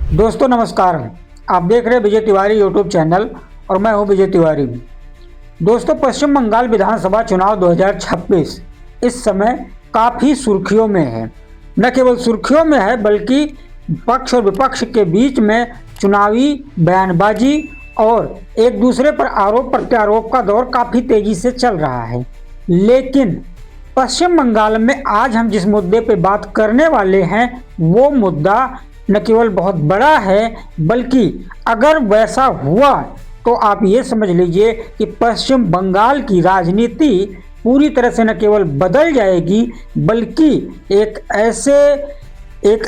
दोस्तों नमस्कार। आप देख रहे हैं विजय तिवारी यूट्यूब चैनल और मैं हूं विजय तिवारी। दोस्तों, पश्चिम बंगाल विधानसभा चुनाव 2026 इस समय काफ़ी सुर्खियों में है। न केवल सुर्खियों में है बल्कि पक्ष और विपक्ष के बीच में चुनावी बयानबाजी और एक दूसरे पर आरोप प्रत्यारोप का दौर काफ़ी तेज़ी से चल रहा है। लेकिन पश्चिम बंगाल में आज हम जिस मुद्दे पे बात करने वाले हैं वो मुद्दा न केवल बहुत बड़ा है बल्कि अगर वैसा हुआ तो आप ये समझ लीजिए कि पश्चिम बंगाल की राजनीति पूरी तरह से न केवल बदल जाएगी बल्कि एक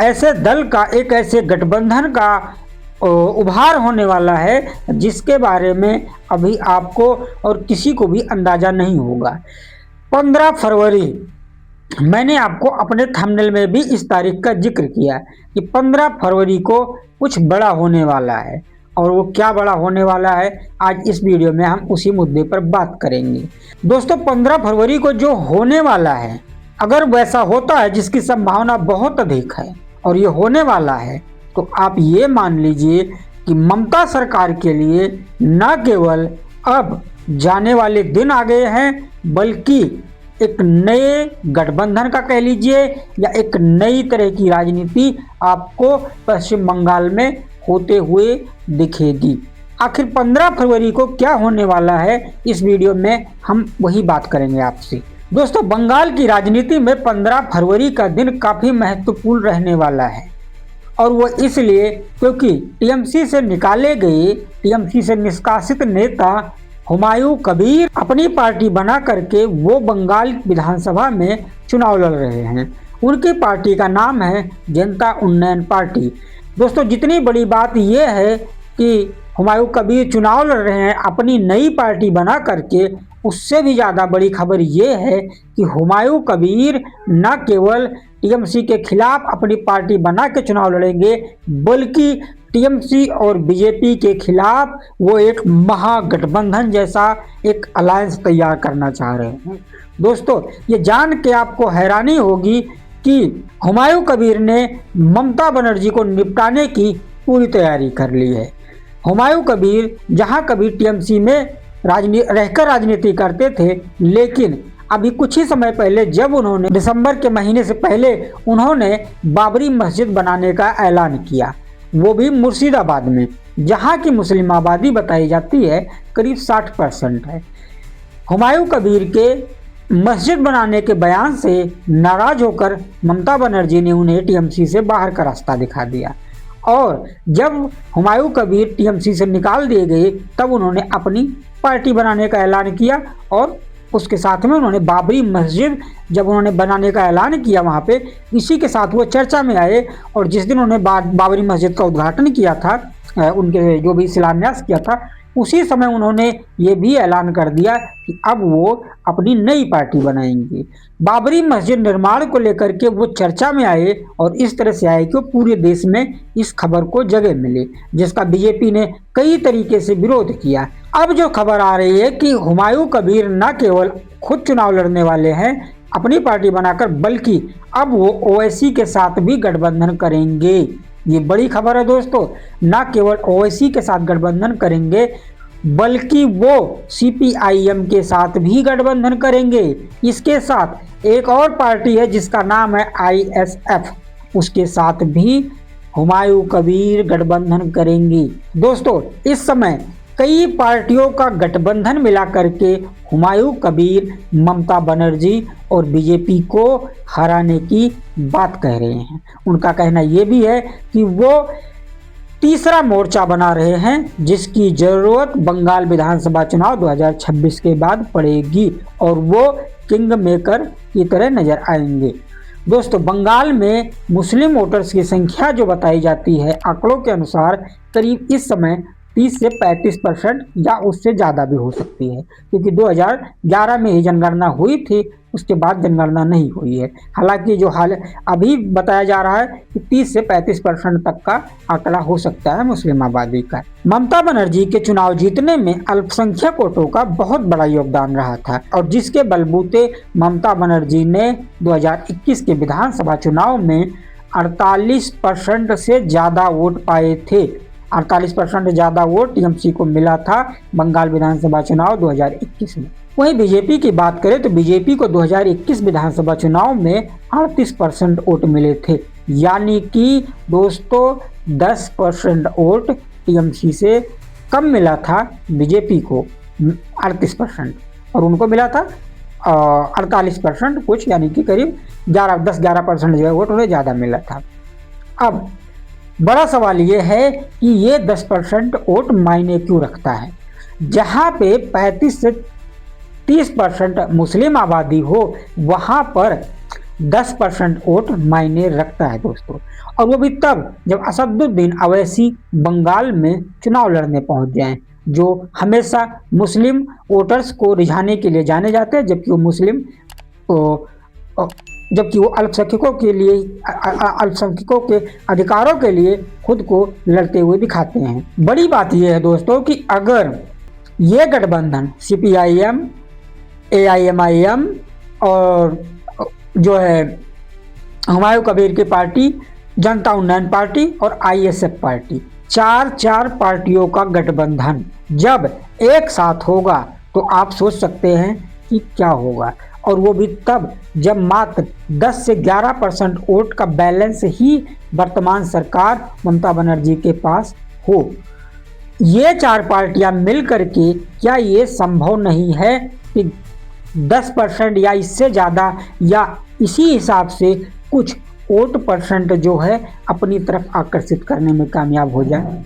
ऐसे दल का, एक ऐसे गठबंधन का उभार होने वाला है जिसके बारे में अभी आपको और किसी को भी अंदाज़ा नहीं होगा। 15 फरवरी मैंने आपको अपने थंबनेल में भी इस तारीख का जिक्र किया कि 15 फरवरी को कुछ बड़ा होने वाला है और वो क्या बड़ा होने वाला है आज इस वीडियो में हम उसी मुद्दे पर बात करेंगे। दोस्तों, 15 फरवरी को जो होने वाला है, अगर वैसा होता है जिसकी संभावना बहुत अधिक है और ये होने वाला है, तो आप ये मान लीजिए कि ममता सरकार के लिए न केवल अब जाने वाले दिन आ गए हैं बल्कि एक नए गठबंधन का कह लीजिए या एक नई तरह की राजनीति आपको पश्चिम बंगाल में होते हुए दिखेगी। आखिर 15 फरवरी को क्या होने वाला है इस वीडियो में हम वही बात करेंगे आपसे। दोस्तों, बंगाल की राजनीति में 15 फरवरी का दिन काफ़ी महत्वपूर्ण रहने वाला है और वो इसलिए क्योंकि टीएमसी से निकाले गए, टीएमसी से निष्कासित नेता हुमायूं कबीर अपनी पार्टी बना करके वो बंगाल विधानसभा में चुनाव लड़ रहे हैं। उनकी पार्टी का नाम है जनता उन्नयन पार्टी। दोस्तों, जितनी बड़ी बात यह है कि हुमायूं कबीर चुनाव लड़ रहे हैं अपनी नई पार्टी बना करके, उससे भी ज़्यादा बड़ी खबर ये है कि हुमायूं कबीर न केवल टीएमसी के खिलाफ अपनी पार्टी बना के चुनाव लड़ेंगे बल्कि टीएमसी और बीजेपी के खिलाफ वो एक महागठबंधन जैसा एक अलायंस तैयार करना चाह रहे हैं। दोस्तों, ये जान के आपको हैरानी होगी कि हुमायूं कबीर ने ममता बनर्जी को निपटाने की पूरी तैयारी कर ली है। हुमायूं कबीर जहां कभी टीएमसी में रहकर राजनीति करते थे, लेकिन अभी कुछ ही समय पहले जब उन्होंने दिसंबर के महीने से पहले उन्होंने बाबरी मस्जिद बनाने का ऐलान किया, वो भी मुर्शिदाबाद में, जहाँ की मुस्लिम आबादी बताई जाती है करीब 60% है। हुमायूं कबीर के मस्जिद बनाने के बयान से नाराज होकर ममता बनर्जी ने उन्हें टीएमसी से बाहर का रास्ता दिखा दिया और जब हुमायूं कबीर टीएमसी से निकाल दिए गए तब उन्होंने अपनी पार्टी बनाने का ऐलान किया और उसके साथ में उन्होंने बाबरी मस्जिद जब उन्होंने बनाने का ऐलान किया वहाँ पे, इसी के साथ वो चर्चा में आए और जिस दिन उन्होंने बाबरी मस्जिद का उद्घाटन किया था, उनके जो भी शिलान्यास किया था, उसी समय उन्होंने ये भी ऐलान कर दिया कि अब वो अपनी नई पार्टी बनाएंगे। बाबरी मस्जिद निर्माण को लेकर के वो चर्चा में आए और इस तरह से आए कि पूरे देश में इस खबर को जगह मिले, जिसका बीजेपी ने कई तरीके से विरोध किया। अब जो खबर आ रही है कि हुमायूं कबीर न केवल खुद चुनाव लड़ने वाले हैं अपनी पार्टी बनाकर बल्कि अब वो ओवैसी के साथ भी गठबंधन करेंगे। ये बड़ी खबर है दोस्तों। न केवल ओवैसी के साथ गठबंधन करेंगे बल्कि वो सीपीआईएम के साथ भी गठबंधन करेंगे। इसके साथ एक और पार्टी है जिसका नाम है आईएसएफ, उसके साथ भी हुमायूं कबीर गठबंधन करेंगी। दोस्तों, इस समय कई पार्टियों का गठबंधन मिला करके हुमायूं कबीर ममता बनर्जी और बीजेपी को हराने की बात कह रहे हैं। उनका कहना यह भी है कि वो तीसरा मोर्चा बना रहे हैं जिसकी ज़रूरत बंगाल विधानसभा चुनाव 2026 के बाद पड़ेगी और वो किंग मेकर की तरह नजर आएंगे। दोस्तों, बंगाल में मुस्लिम वोटर्स की संख्या जो बताई जाती है आंकड़ों के अनुसार करीब इस समय 30 से 35% या उससे ज़्यादा भी हो सकती है, क्योंकि 2011 में ही जनगणना हुई थी, उसके बाद जनगणना नहीं हुई है। हालांकि जो हाल अभी बताया जा रहा है कि 30 से 35% तक का आंकड़ा हो सकता है मुस्लिम आबादी का। ममता बनर्जी के चुनाव जीतने में अल्पसंख्यक वोटों का बहुत बड़ा योगदान रहा था और जिसके बलबूते ममता बनर्जी ने 2021 के विधानसभा चुनाव में 48% से ज़्यादा वोट पाए थे। 48% ज़्यादा वोट टीएमसी को मिला था बंगाल विधानसभा चुनाव 2021 में। वहीं बीजेपी की बात करें तो बीजेपी को 2021 विधानसभा चुनाव में 38% वोट मिले थे, यानी कि दोस्तों 10% वोट टीएमसी से कम मिला था बीजेपी को 38%, और उनको मिला था 48% कुछ, यानी कि करीब 10-11% जो है वोट उन्हें ज़्यादा मिला था। अब बड़ा सवाल ये है कि ये 10% वोट मायने क्यों रखता है। जहाँ पे 35 से 30% मुस्लिम आबादी हो वहाँ पर 10% वोट मायने रखता है दोस्तों, और वो भी तब जब असदुद्दीन अवैसी बंगाल में चुनाव लड़ने पहुंच जाएं, जो हमेशा मुस्लिम वोटर्स को रिझाने के लिए जाने जाते हैं, जबकि वो अल्पसंख्यकों के लिए अल्पसंख्यकों के अधिकारों के लिए खुद को लड़ते हुए दिखाते हैं। बड़ी बात यह है दोस्तों कि अगर ये गठबंधन CPIM, AIMIM और जो है हुमायूं कबीर की पार्टी, जनता उन्नयन पार्टी और ISF पार्टी, चार पार्टियों का गठबंधन जब एक साथ होगा तो आप सोच सकते हैं कि क्या होगा, और वो भी तब जब मात्र 10 से 11% वोट का बैलेंस ही वर्तमान सरकार ममता बनर्जी के पास हो। ये चार पार्टियां मिलकर के क्या ये संभव नहीं है कि 10% या इससे ज़्यादा या इसी हिसाब से कुछ वोट परसेंट जो है अपनी तरफ आकर्षित करने में कामयाब हो जाए।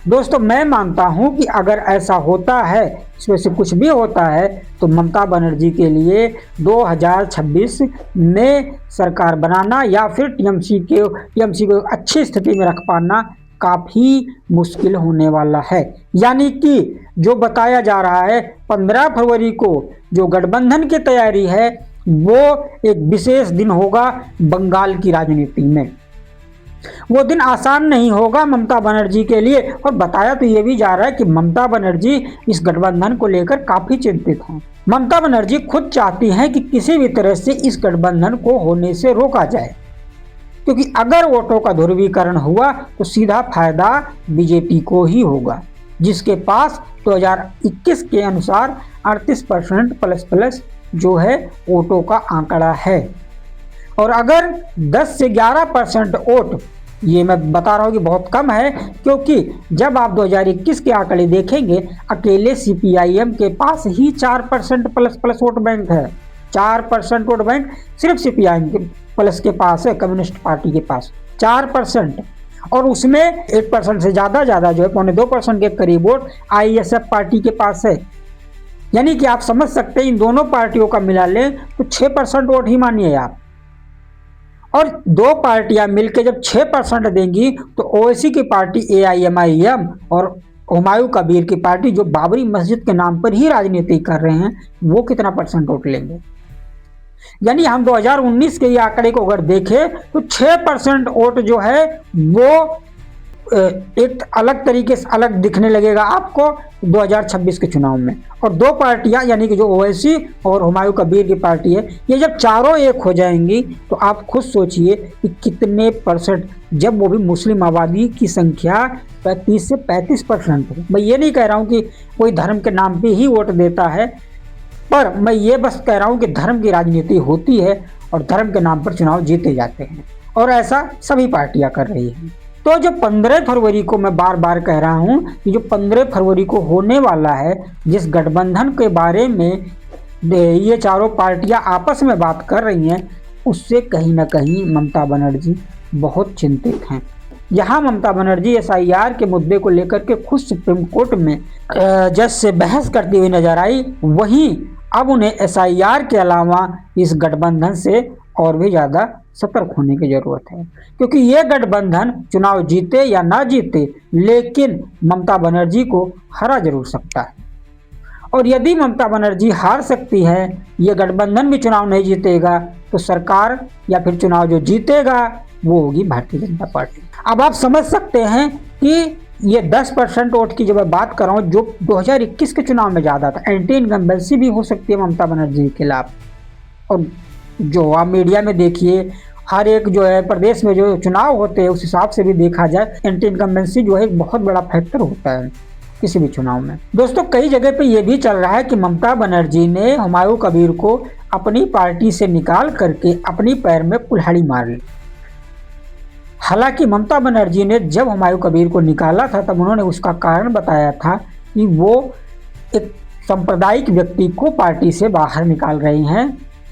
दोस्तों मैं मानता हूं कि अगर ऐसा होता है, इसमें से कुछ भी होता है, तो ममता बनर्जी के लिए 2026 में सरकार बनाना या फिर टीएमसी को अच्छी स्थिति में रख पाना काफ़ी मुश्किल होने वाला है। यानी कि जो बताया जा रहा है 15 फरवरी को जो गठबंधन की तैयारी है वो एक विशेष दिन होगा बंगाल की राजनीति में। वो दिन आसान नहीं होगा ममता बनर्जी के लिए, और बताया तो ये भी जा रहा है कि ममता बनर्जी इस गठबंधन को लेकर काफ़ी चिंतित हैं। ममता बनर्जी खुद चाहती हैं कि किसी भी तरह से इस गठबंधन को होने से रोका जाए, क्योंकि अगर वोटों का ध्रुवीकरण हुआ तो सीधा फायदा बीजेपी को ही होगा, जिसके पास 2021 के अनुसार 38% प्लस जो है वोटों का आंकड़ा है। और अगर 10 से 11% वोट, ये मैं बता रहा हूँ कि बहुत कम है, क्योंकि जब आप 2021 के आंकड़े देखेंगे अकेले CPIM के पास ही 4% प्लस वोट बैंक है। 4% वोट बैंक सिर्फ CPIM के प्लस के पास है, कम्युनिस्ट पार्टी के पास 4%, और उसमें 8% से ज़्यादा जो है 2.25% के करीब वोट ISF पार्टी के पास है। यानी कि आप समझ सकते हैं इन दोनों पार्टियों का मिला लें तो 6% वोट ही मानिए आप, और दो पार्टियां मिलकर जब 6% देंगी तो ओवैसी की पार्टी AIMIM और हुमायूं कबीर की पार्टी जो बाबरी मस्जिद के नाम पर ही राजनीति कर रहे हैं वो कितना परसेंट वोट लेंगे। यानी हम 2019 के ये आंकड़े को अगर देखें तो 6% वोट जो है वो एक अलग तरीके से अलग दिखने लगेगा आपको 2026 के चुनाव में। और दो पार्टियां यानी कि जो ओवैसी और हुमायूं कबीर की पार्टी है, ये जब चारों एक हो जाएंगी तो आप खुद सोचिए कि कितने परसेंट, जब वो भी मुस्लिम आबादी की संख्या 35 से 35% हो। मैं ये नहीं कह रहा हूँ कि कोई धर्म के नाम पे ही वोट देता है, पर मैं ये बस कह रहा हूँ कि धर्म की राजनीति होती है और धर्म के नाम पर चुनाव जीते जाते हैं, और ऐसा सभी पार्टियां कर रही हैं। तो जो 15 फरवरी को मैं बार बार कह रहा हूं कि जो 15 फरवरी को होने वाला है, जिस गठबंधन के बारे में ये चारों पार्टियां आपस में बात कर रही हैं, उससे कहीं ना कहीं ममता बनर्जी बहुत चिंतित हैं। यहाँ ममता बनर्जी SIR के मुद्दे को लेकर के खुद सुप्रीम कोर्ट में जज से बहस करती हुई नजर आई, वहीं अब उन्हें SIR के अलावा इस गठबंधन से और भी ज़्यादा सतर्क होने की ज़रूरत है, क्योंकि ये गठबंधन चुनाव जीते या ना जीते लेकिन ममता बनर्जी को हरा जरूर सकता है। और यदि ममता बनर्जी हार सकती है, ये गठबंधन भी चुनाव नहीं जीतेगा, तो सरकार या फिर चुनाव जो जीतेगा वो होगी भारतीय जनता पार्टी। अब आप समझ सकते हैं कि ये 10% वोट की जब मैं बात कर रहा हूँ, जो 2021 के चुनाव में ज़्यादा था, एंटी इनकम्बेंसी भी हो सकती है ममता बनर्जी के खिलाफ। और जो आप मीडिया में देखिए हर एक जो है प्रदेश में जो चुनाव होते हैं उस हिसाब से भी देखा जाए एंटी इनकम्बेंसी जो है एक बहुत बड़ा फैक्टर होता है किसी भी चुनाव में। दोस्तों कई जगह पे ये भी चल रहा है कि ममता बनर्जी ने हुमायूं कबीर को अपनी पार्टी से निकाल करके अपनी पैर में कुल्हाड़ी मार ली। हालांकि ममता बनर्जी ने जब हुमायूं कबीर को निकाला था तब उन्होंने उसका कारण बताया था कि वो एक सांप्रदायिक व्यक्ति को पार्टी से बाहर निकाल रही हैं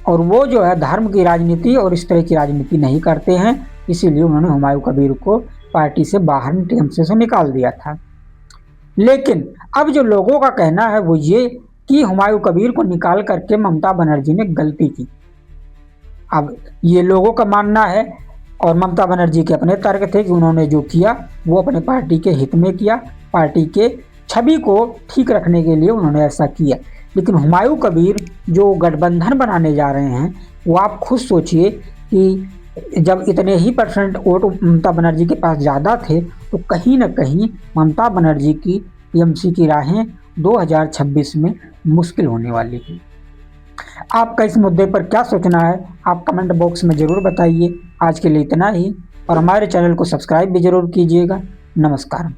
और वो जो है धर्म की राजनीति और इस तरह की राजनीति नहीं करते हैं, इसीलिए उन्होंने हुमायूं कबीर को पार्टी से बाहर टीएमसी से निकाल दिया था। लेकिन अब जो लोगों का कहना है वो ये कि हुमायूं कबीर को निकाल करके ममता बनर्जी ने गलती की। अब ये लोगों का मानना है और ममता बनर्जी के अपने तर्क थे कि उन्होंने जो किया वो अपने पार्टी के हित में किया, पार्टी के छवि को ठीक रखने के लिए उन्होंने ऐसा किया। लेकिन हुमायूं कबीर जो गठबंधन बनाने जा रहे हैं वो आप खुद सोचिए कि जब इतने ही परसेंट वोट ममता बनर्जी के पास ज़्यादा थे तो कहीं ना कहीं ममता बनर्जी की टीएमसी की राहें 2026 में मुश्किल होने वाली है। आपका इस मुद्दे पर क्या सोचना है आप कमेंट बॉक्स में ज़रूर बताइए। आज के लिए इतना ही और हमारे चैनल को सब्सक्राइब भी ज़रूर कीजिएगा। नमस्कार।